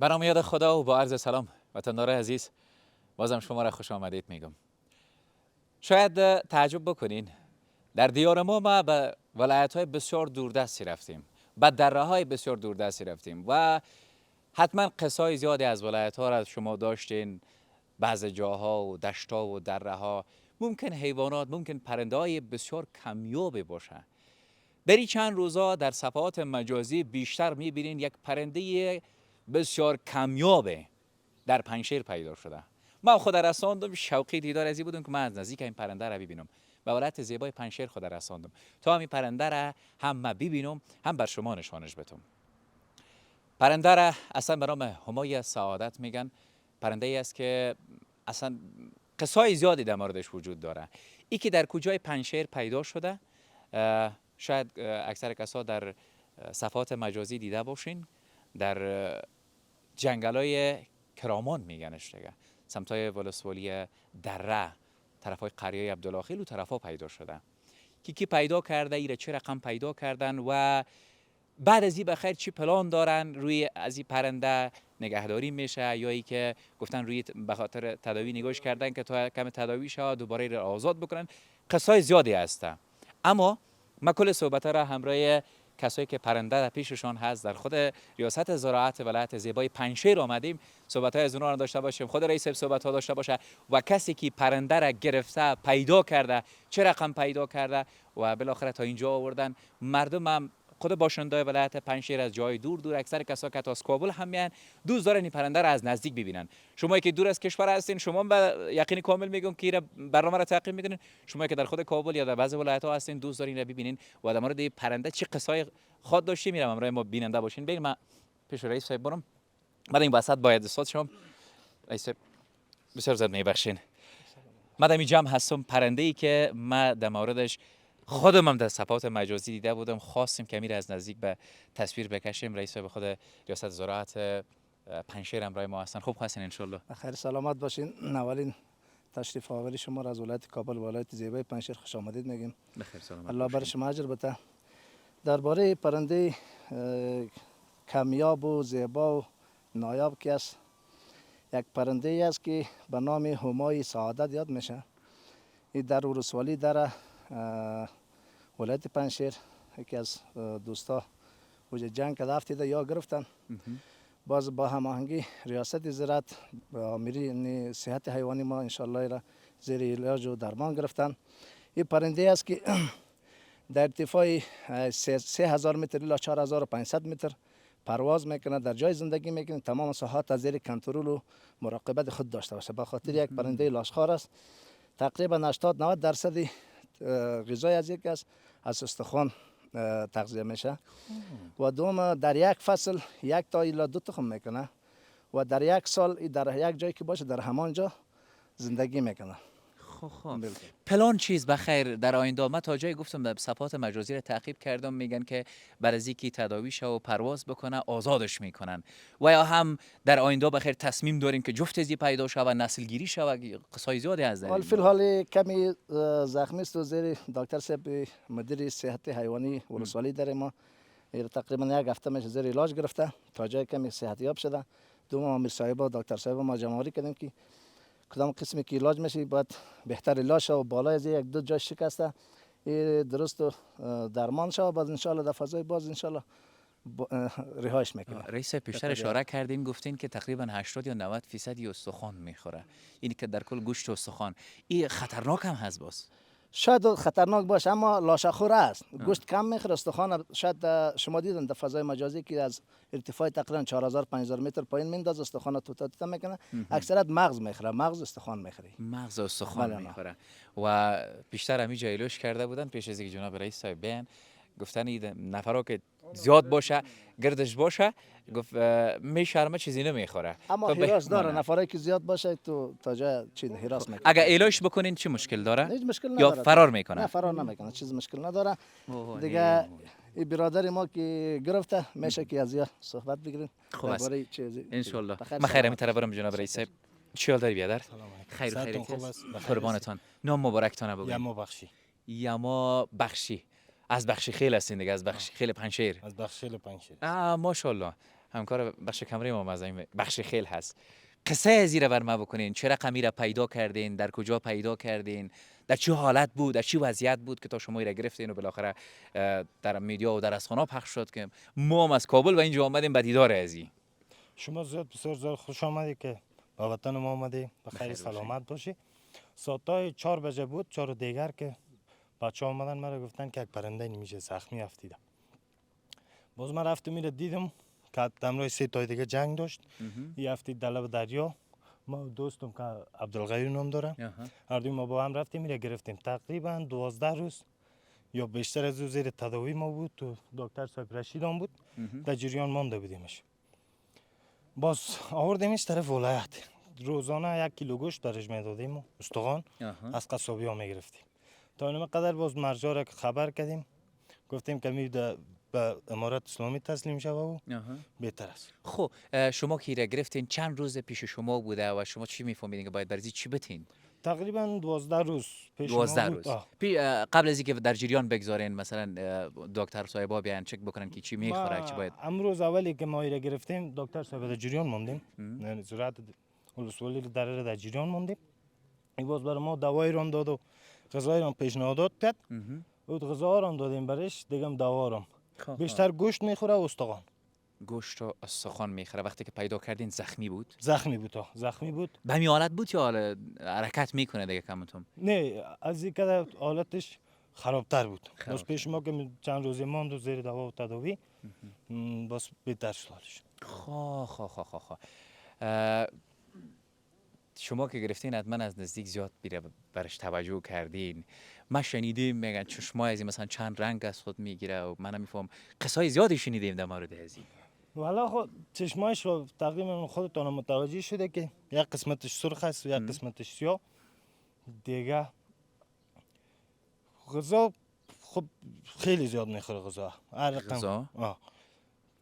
به نام یاد خدا و با عرض سلام وطندار عزیز، بازم شما را خوش آمدید میگم. شاید تعجب بکنین، در دیار ما به ولایت‌های بسیار دوردستی رفتیم، به دره‌های بسیار دوردستی رفتیم و حتما قصای زیادی از ولایت‌ها را شما داشتین. بعض جاها و دشت‌ها و دره‌ها ممکن حیوانات، ممکن پرنده‌های بسیار کمیابی باشه. در این چند روزا در صفحات مجازی بیشتر می‌بینین یک پرنده بسیار کمیابه در پنجشیر پیدا شده. من خود رساندم، شوقی دیدار ازی بودم که من از نزدیک این پرنده را ببینم. به ولایت زیبای پنجشیر خود رساندم تا همین پرنده را هم من ببینم، هم بر شما نشانش بدم. پرنده را اصلا به نام همای سعادت میگن. پرنده ای است که اصلا قصای زیادی در موردش وجود داره. ای که در کجای پنجشیر پیدا شده، شاید اکثر کسا در صفحات مجازی دیده باشین. در جنگلای کرامان میگنش دیگه، سمتای ولسوالی دره، طرفای قریه عبدالله و طرفا پیدا شده. کی پیدا کرده، ایره چه رقم پیدا کردن و بعد از این بخیر چی پلان دارن روی از این پرنده نگهداری میشه، یا ای که گفتن روی به خاطر تداوی نگاش کردن که تا کم تداوی شود دوباره را آزاد بکنن. قصای زیادی هسته، اما ما کل صحبت را همراه کسایی که پرنده در پیششان هست در خود ریاست زراعت ولایت زیبای پنجشیر آمدیم صحبت های از اونها را داشته باشیم. خود رئیس صحبت ها داشته باشه و کسی که پرنده را گرفته پیدا کرده چه رقم پیدا کرده و بالاخره تا اینجا آوردن. مردم هم خود باشنده ولایت پنجشیر از جای دور دور، اکثر کسا که از کابل هم میان، دوست دارن این پرنده را از نزدیک ببینن. شما که دور از کشور هستین، شما به یقین کامل میگم که برنامه را تعقیب میکنین. شما که در خود کابل یا در بعضی ولایت ها هستین، دوست دارین را ببینین و در مورد پرنده چه قصای خود داشتی میرم امروز ما بیننده باشین. بریم من پیش رئیس صاحب برم. بعد این وسط باید استاد شما رئیس بسیار زد میبخشین. من در جمع هستم پرنده ای که ما در موردش خودم هم در صفحات مجازی دیده بودم، خواستیم که امیر از نزدیک به تصویر بکشیم. رئیس به خود ریاست زراعت پنجشیر همراه ما هستن. خوب هستین ان شاء الله؟ بخیر سلامت باشین. اولین تشریف آوری شما را از ولایت کابل ولایت زیبای پنجشیر خوش آمدید میگیم. بخیر سلامت. الله بر شما اجر بده. درباره پرنده کمیاب و زیبا و نایاب که است، یک پرنده ای است که به نام همای سعادت یاد میشه. این در ولسوالی در ولایت پنجشیر یکی از دوستا وجه جنگ که رفتیده یا گرفتن. باز با هماهنگی ریاست زراعت با آمری صحت حیوانی ما انشالله را زیر علاج و درمان گرفتن. این پرنده است که در ارتفاع 3000 متر الی 4500 متر پرواز میکنه، در جای زندگی میکنه، تمام ساحات از زیر کنترل و مراقبت خود داشته باشه. به خاطر یک پرنده لاشخوار است. تقریبا 80-90 درصد غذای از یک است از استخوان تغذیه میشه و دوم در یک فصل 1 تا الی 2 تخم میکنه و در یک سال در یک جایی که باشه در همان جا زندگی میکنه. خب پلان چیز بخیر در آینده؟ من تا جایی گفتم در صفحات مجازی را تعقیب کردم، میگن که بعد از اینکه تداوی شه و پرواز بکنه آزادش میکنن، و یا هم در آینده بخیر تصمیم داریم که جفت ازی پیدا شه و نسل گیری شه و قصای زیادی از حال فی الحال کمی زخمی است و زیر دکتر صاحب مدیر صحت حیوانی ولسوالی در ما تقریبا 1 هفته میشه زیر علاج گرفته تا جای کمی صحتیاب شده. دوم امیر صاحب و دکتر صاحب ما جمع کردیم که کدام قسمی که علاج میشه باید بهتر علاج شه و بالای از 1-2 جای شکسته درست و درمان شه و بعد ان شاء الله در فضای باز ان شاء الله رهایش میکنه. رئیس پیشتر اشاره کردین، گفتین که تقریبا 80 یا 90% استخوان میخوره. این که در کل گوشت و استخوان این خطرناک هم هست باز. شاید خطرناک باشه اما لاشخوره است. گوشت کم میخوره، استخوان شاید شما دیدن در فضای مجازی که از ارتفاع تقریبا 4000-5000 متر پایین میندازه، استخوان توتا میکنه. اکثرا مغز میخوره، مغز استخوان میخوره. مغز و استخوان میخوره. و بیشتر همی جایلوش کرده بودن پیش از اینکه جناب رئیس صاحب بیان، گفتن این نفرا که زیاد باشه گردش باشه، گفت میشرمه چیزی نمیخوره. اما هراس داره، نفرایی که زیاد باشه تو تا جای چیز هراس میکنه. اگر ایلاش بکنین چی مشکل داره؟ هیچ مشکل نداره. یا فرار میکنه؟ نه فرار نمیکنه، چیز مشکل نداره. دیگه این برادر ما که گرفته میشه که از یا صحبت بگیریم. خوب است ان شاء الله. من خیر می طرف برم جناب رئیس صاحب. چی حال داری بیادر؟ خیر خیر قربانتان. نام مبارکتان بگوید. یما بخشی. یما بخشی. از بخشی خیل هستین دیگه، از بخشی خیل پنجشیر. از بخشی پنجشیر. ماشاءالله. همکار بخش کمره ما مزایم بخش خیل هست. قصه از را بر ما بکنین. چه رقمی را پیدا کردین؟ در کجا پیدا کردین؟ در چه حالت بود؟ در چه وضعیت بود که تا شما را گرفتین و بالاخره در میدیا و در رسانه‌ها پخش شد که ما هم از کابل و اینجا آمدیم به دیدار ازی. شما بسیار خوش آمدید که به وطن ما آمدی، بخیر سلامت باشی. ساعتای 4 بجه بود، 4 دیگر که بچه آمدن مرا گفتن که یک پرنده نمیشه زخمی افتیده. باز من رفتم میره دیدم که همراه 3 تای دیگه جنگ داشت. این افتید در لب دریا. ما دوستم که عبدالغیر نام داره، هر دوی ما با هم رفتیم میره گرفتیم. تقریبا 12 روز یا بیشتر از او زیر تداوی ما بود. تو دکتر صاحب رشید هم بود، در جریان مانده بودیمش. باز آوردیمش طرف ولایت. روزانه 1 کیلو گوشت برش میدادیم، استخوان از قصابی ها میگرفتیم. تا اینم قدر باز مرجع را خبر کردیم، گفتیم که میده به امارت اسلامی تسلیم شوه و بهتر است. خب شما که را گرفتین چند روز پیش شما بوده و شما چی میفهمیدین که باید برزی چی بتین؟ تقریبا 12 روز پیش 12 ما روز. بود. قبل از اینکه در جریان بگذارین مثلا دکتر صاحبا بیان چک بکنن که چی میخوره چی باید. امروز اولی که ما را گرفتیم دکتر صاحب در جریان موندیم، یعنی زراعت ولسوالی در جریان موندیم. این باز برای ما دوایی رو داد و غذایی رو پیشنهادات کرد. او غذا رو دادیم برش، دیگه هم دوا رو. بیشتر گوشت میخوره و استخوان. گوشت و استخوان میخوره. وقتی که پیدا کردین زخمی بود؟ زخمی بود. به همین حالت بود یا حرکت میکنه دیگه کمتون؟ نه، از این که حالتش خرابتر بود. باز پیش ما که چند روزی ماند و زیر دوا و تداوی باز بهتر شدش. شما که گرفتین حتما از نزدیک زیاد برش توجه کردین. ما شنیدیم میگن چشمای ازی مثلا چند رنگ از خود میگیره و منم میفهم قصای زیادی شنیدیم در مورد ازی. والا خود چشمایش رو تقریبا خودتون متوجه شده که یک قسمتش سرخ است و یک قسمتش سیاه. دیگه غذا خب خیلی زیاد میخوره غذا. غذا؟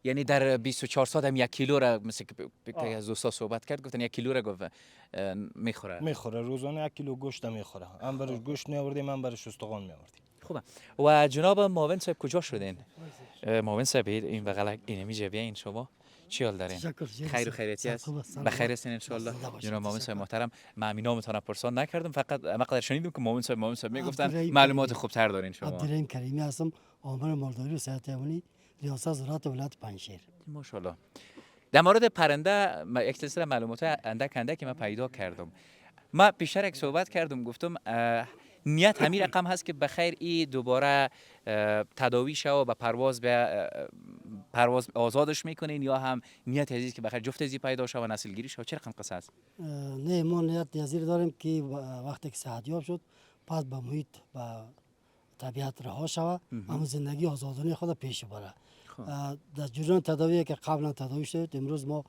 یعنی در 24 ساعت هم 1 کیلو را مثل که از دوستا صحبت کرد گفتن 1 کیلو را گفت میخوره روزانه 1 کیلو گوشت میخوره. هم برش گوشت میآوردیم هم برش استخوان میآوردیم. خوبه. و جناب معاون صاحب کجا شدین؟ معاون صاحب این بغل اینمی جبیه این شما چی حال دارین؟ خیر و خیریتی است؟ بخیر هستین ان شاء الله. جناب معاون صاحب محترم، من نامتون پرسان نکردم، فقط مقدار شنیدم که معاون صاحب میگفتن معلومات خوبتر دارین شما. عبدالرحیم کریمی هستم، آمر مالداری و صحت حیوانی، ریاست زراعت ولایت پنجشیر. ماشاءالله. در مورد پرنده یک سلسله معلومات اندک که من پیدا کردم. ما پیشتر یک صحبت کردم گفتم نیت همین رقم هست که بخیر ای دوباره تداوی شو و به پرواز آزادش میکنین یا هم نیت عزیز که بخیر جفت ازی پیدا شو و نسل گیری شو؟ چه رقم قصه است؟ نه، ما نیت ازیر داریم که وقتی که صحتیاب شد پس به محیط و طبیعت رها شوه، اما زندگی آزادانه خود پیش بره. در جریان تداوی که قبلا تداوی شد امروز ما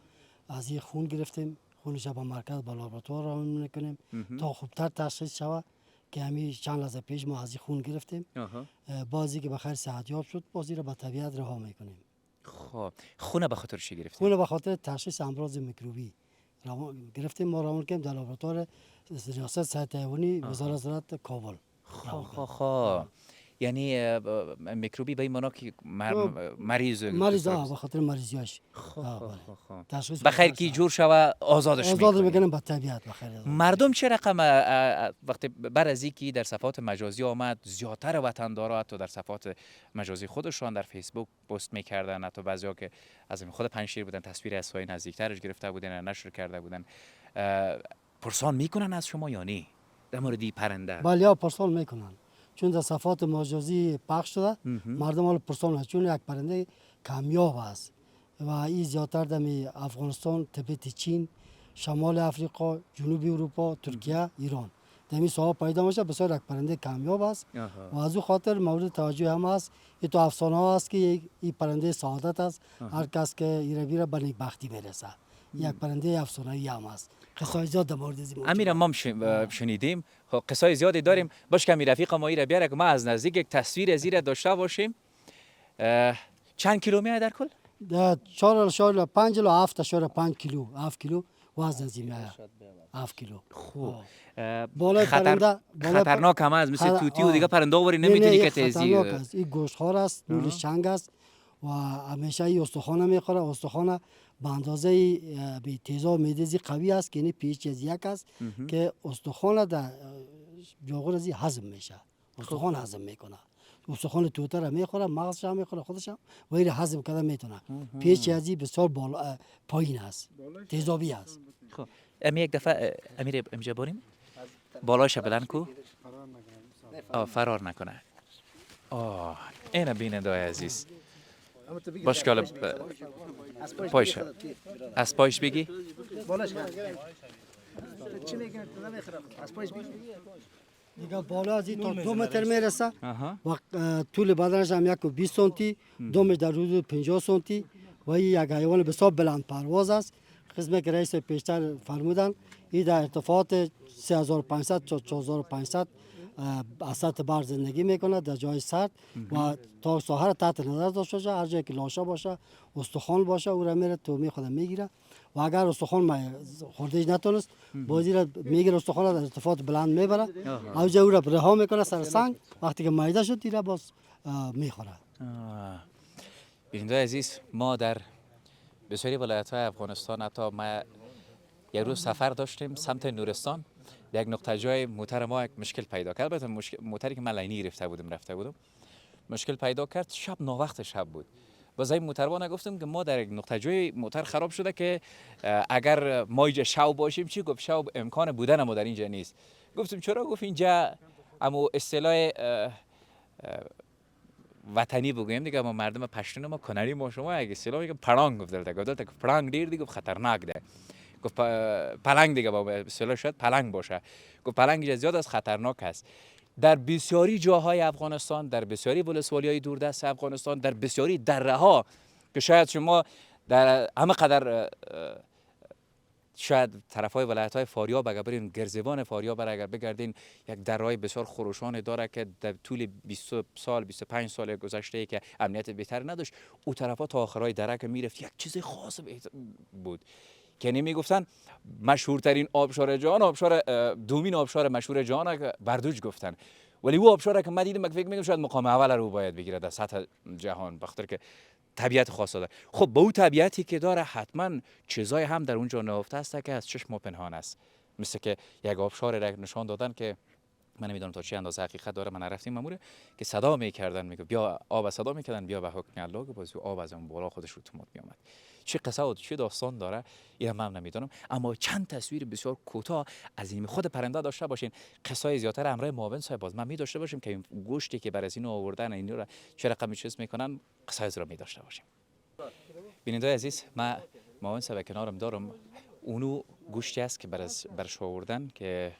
از این خون گرفتیم، خونش به مرکز با لابراتوار را میکنیم تا خوبتر تشخیص شوه که همین چند لحظه پیش ما از این خون گرفتیم. بازی که بخیر صحتیاب شد بازی را به طبیعت رها میکنیم. خب خونه به خاطر چی گرفتیم؟ خونه به خاطر تشخیص امراض میکروبی گرفتیم، ما را کردیم در لابراتوار ریاست صحت حیوانی وزارت زراعت کابل. یعنی میکروبی به این معنا که مریض به خاطر مریضیاش بخیر کی جور شوه آزادش میکنیم به طبیعت. بخیر مردم چه رقم وقتی بعد از اینکه در صفحات مجازی آمد زیادتر وطندارا حتی در صفحات مجازی خودشان در فیسبوک پست میکردن، حتی بعضیا که از خود پنجشیر بودن تصویر از سایه نزدیکترش گرفته بودن نشر کرده بودن، پرسان میکنن از شما یا نه در مورد پرنده؟ بله پرسان میکنن، چون در صفحات مجازی پخش شده مردم حال پرسان هست، چون یک پرنده کامیاب است و این زیادتر در افغانستان، تبت چین، شمال افریقا، جنوبی اروپا، ترکیه، ایران در این ساحه پیدا میشه. بسیار یک پرنده کامیاب است و از او خاطر مورد توجه هم است. این تو افسانه ها است که این پرنده سعادت است، هر کس که ایره به نیکبختی میرسه. یک پرنده افسانه‌ای هم است. قصای زیاد در مورد این امیر ما شنیدیم، قصای زیادی داریم. باش که رفیق ما ایره بیاره که ما از نزدیک یک تصویر از ایره داشته باشیم. چند کیلومتر در کل؟ 4.5 الی 7.5 کیلو، 7 کیلو وزن زمینه 7 کیلو. خوب. بالای پرنده خطرناک هم است، مثل توتی و دیگه پرنده آوری نمیتونی که تیزی. این گوشتخوار است، نورش چنگ است و همیشه این استخوان میخوره. استخوان به اندازه تیزاب میدهی قوی است که این پیش از یک است که استخوان در جاغور از هضم میشه. استخوان هضم میکنه. استخوان توته را میخوره، مغزش هم میخوره، خودش هم و این هضم کرده میتونه. پیش از بسیار بالا پایین است، تیزابی است. خب امی یک دفعه امیر امجا بریم بالایش بلند کو فرار نکنه. این بیننده عزیز باش که حالا پایش از پایش بگی دیگه بالا از این تا 2 متر میرسه و طول بدنش هم 1.20 سانتی، دمش در حدود 50 سانتی و این یک حیوان بسیار بلند پرواز است. قسمی که رئیس پیشتر فرمودن این در ارتفاعات 3500 تا 4500 از سطح بر زندگی میکنه در جای سرد و تا ساحل تحت نظر داشته باشه. هر جایی که لاشه باشه، استخوان باشه، او را میره تو خود میگیره و اگر استخوان خوردهش نتونست بازی را میگیره، استخوان را در ارتفاعات بلند میبره، اوجه او را رها میکنه سر سنگ. وقتی که میده شد دیره باز میخوره. بیننده عزیز، ما در بسیاری ولایت‌های افغانستان حتی ما یک روز سفر داشتیم سمت نورستان. در یک نقطه جای موتر ما یک مشکل پیدا کرد. البته موتری که من لینی رفته بودم مشکل پیدا کرد. شب ناوقت شب بود. باز این موتروان گفتم که ما در یک نقطه جای موتر خراب شده که اگر ما اینجا شو باشیم چی؟ گفت شو امکان بودن ما در اینجا نیست. گفتم چرا؟ گفت اینجا اما اصطلاح وطنی بگویم دیگه، ما مردم پشتون ما کنری ما شما اگه اصطلاح میگم پړانګ گفت پړانګ ډیر دی، گفت خطرناک ده. گفت پلنگ دیگه با اصطلاح شاید پلنگ باشه. گفت پلنگ زیاد از خطرناک است. در بسیاری جاهای افغانستان، در بسیاری ولسوالی‌های دوردست افغانستان، در بسیاری دره‌ها که شاید شما در همه قدر شاید طرفای ولایت‌های فاریاب اگر برین گرزبان فاریاب اگر بگردین یک درهای بسیار خروشان داره که در طول 20 سال 25 سال گذشته که امنیت بهتر نداشت، او طرفا تا آخرای دره که میرفت یک چیز خاص بود که نمیگفتن مشهورترین آبشار جهان، آبشار دومین آبشار مشهور جهان که بردوج گفتن، ولی او آبشار که من دیدم فکر میگم شاید مقام اول رو باید بگیره در سطح جهان، بخاطر که طبیعت خاص داره. خب با او طبیعتی که داره حتما چیزای هم در اونجا نهفته است که از چشم پنهان است. مثل که یک آبشار را نشان دادن که من نمیدونم تا چه اندازه حقیقت داره، من رفتیم ماموره که صدا میکردن، میگه بیا آب صدا میکردن بیا به حکم الله، که باز آب از اون بالا خودش رو تو مد میآمد. چه قصه و چه داستان داره اینم من نمیدونم، اما چند تصویر بسیار کوتاه از این خود پرنده داشته باشین. قصه زیاتر امرای معاون صاحب باز من می داشته باشیم که این گوشتی که بر از اینو آوردن این رو چه رقمی چیز میکنن قصه رو می داشته باشیم. بیننده عزیز، ما معاون صاحب کنارم دارم، اونو گوشتی است که برش آوردن که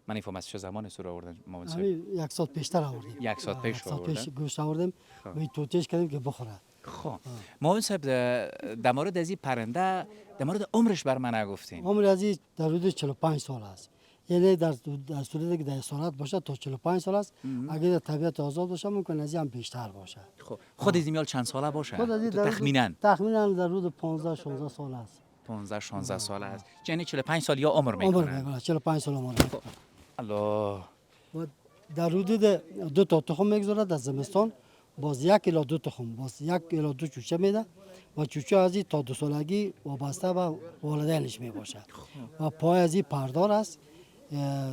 من اینفورماسیون زمان سر آوردن معاون صاحب. یک ساعت پیشتر آوردیم. یک ساعت پیش آوردن. گوشت آوردیم و توتیش کردیم که بخوره. خب معاون صاحب در مورد از این پرنده در مورد عمرش بر من نگفتین. عمر از این در حدود 45 سال است. یعنی در صورتی که در اسارت باشه تا 45 سال است. اگر در طبیعت آزاد باشه ممکن از این هم بیشتر باشه. خب خود از این چند ساله باشه؟ تخمینا در حدود 15 16 سال است. 15 16 سال است. یعنی 45 سال یا عمر میکنه. 45 سال عمر. الله. و در حدود 2 تا تخم میگذاره در زمستان، باز 1 الی 2 تخم، باز 1 الی 2 چوچه میده و چوچه از این تا 2 سالگی وابسته به والدینش میباشه و پای از این پردار است.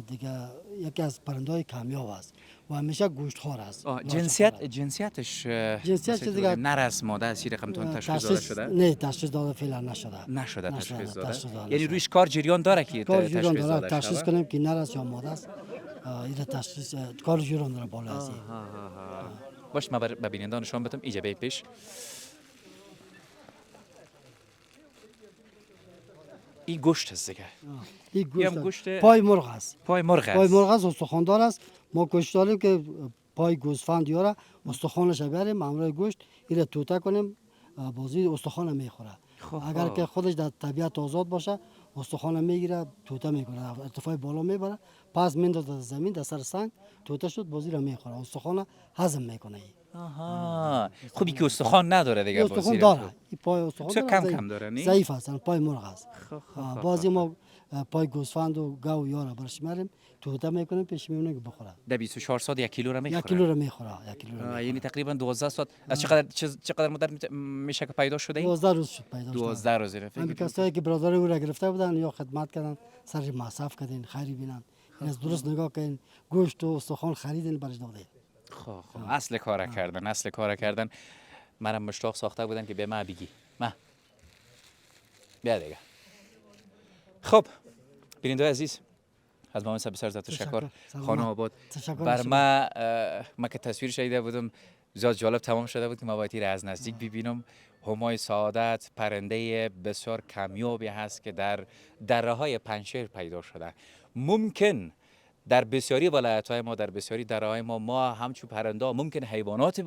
دیگه یکی از پرنده‌های کامیاب است و همیشه گوشتخوار است. جنسیتش دیگه نر است ماده است، رقم تون تشخیص داده شده؟ نه تشخیص داده فعلا نشده تشخیص داده. یعنی رویش کار جریان داره که تشخیص کنیم که نر است یا ماده است. این تشخیص کار جریان داره بالا است. باش ما به بیننده نشان بدم اینجا به پیش. این گوشت است دیگه. این گوشت پای مرغ است. پای مرغ است استخواندار است. ما گوشت داریم که پای گوسفند یاره استخوانش بریم همراه گوشت این توته کنیم بازی استخوان میخوره. اگر که خودش در طبیعت آزاد باشه استخوان میگیره توته میکنه ارتفاع بالا میبره پس میندازه زمین در سر سنگ توته شد بازی را میخوره استخوان هضم میکنه آها خوبی که استخوان نداره دیگه استخوان بازی داره این پای استخوان چه داره، کم ضعیف- کم داره نی؟ ضعیف هستن پای مرغ است بازی ما پای گوسفند و گاو یارا برش میاریم توته میکنیم پیش میمونه که بخوره در 24 ساعت 1 کیلو را میخوره 1 کیلو را میخوره 1 کیلو را یعنی میخوره تقریبا 12 ساعت از چقدر مدت میشه که پیدا شده این 12 روز شد پیدا شد 12 روز فکر همین کسایی که برادر او را گرفته بودن یا خدمت کردن سر مصرف کردین خیری بینن این از درست نگاه کردین گوشت و استخوان خریدین برش دادین خب اصل کار کردن منم مشتاق ساخته بودن که به ما بگی ما بیا دیگه خب بیننده عزیز از ما بسیار زیاد تشکر تشکر. خانم آباد تشکر. بر ما که تصویر شنیده بودم زیاد جالب تمام شده بود که ما باید از نزدیک ببینم همای سعادت پرنده بسیار کمیابی هست که در دره‌های پنجشیر پیدا شده ممکن در بسیاری ولایت‌های ما در بسیاری دره‌های ما همچون پرنده ممکن حیوانات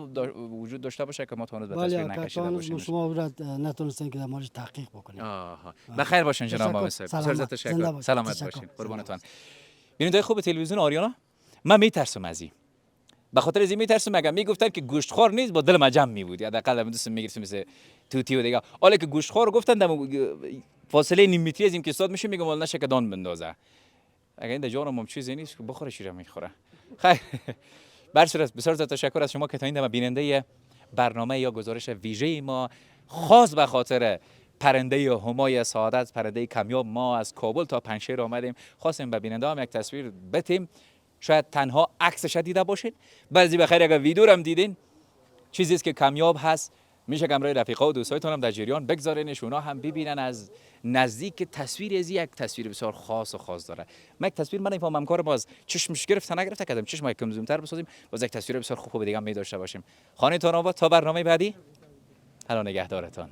وجود داشته باشه که ما تا هنوز به تصویر ولی نکشیده باشیم شما او را نتونستین که در موردش تحقیق بکنید آها بخیر باشین جناب تشکر. آقای بسیار سلامت. تشکر زنده باشید. سلامت تشکر. باشین زنده قربانتان بیننده خوب تلویزیون آریانا من میترسم از این به خاطر از این میترسم اگر میگفتن که گوشتخوار نیست با دل جمع میبود حداقل من دوست میگرفتم مثل توتی و دیگه حالا که گوشتخوار گفتن در فاصله نیم متری از این که استاد میشه میگم ولی نشه که دان بندازه اگر این در جانم چیزی نیست که بخوره شیره میخوره خیر بر صورت بسیار زیاد تشکر از شما که تا این دم بیننده برنامه یا گزارش ویژه ما خاص به خاطر پرنده همای سعادت پرنده کمیاب ما از کابل تا پنجشیر آمدیم خواستیم به بیننده هم یک تصویر بتیم شاید تنها عکسش دیده باشین بعضی بخیر اگر ویدیو هم دیدین چیزی است که کمیاب هست میشه که امروز رفیقا و دوستایتون هم در جریان بگذارینش اونا هم ببینن از نزدیک تصویر از یک تصویر بسیار خاص داره من یک تصویر من نمیفهمم کار باز چشمش گرفت نگرفت کردم چشم یکم زومتر بسازیم باز یک تصویر بسیار خوب دیگه هم می داشته باشیم خانه تان آباد تا برنامه بعدی حالا نگهدارتان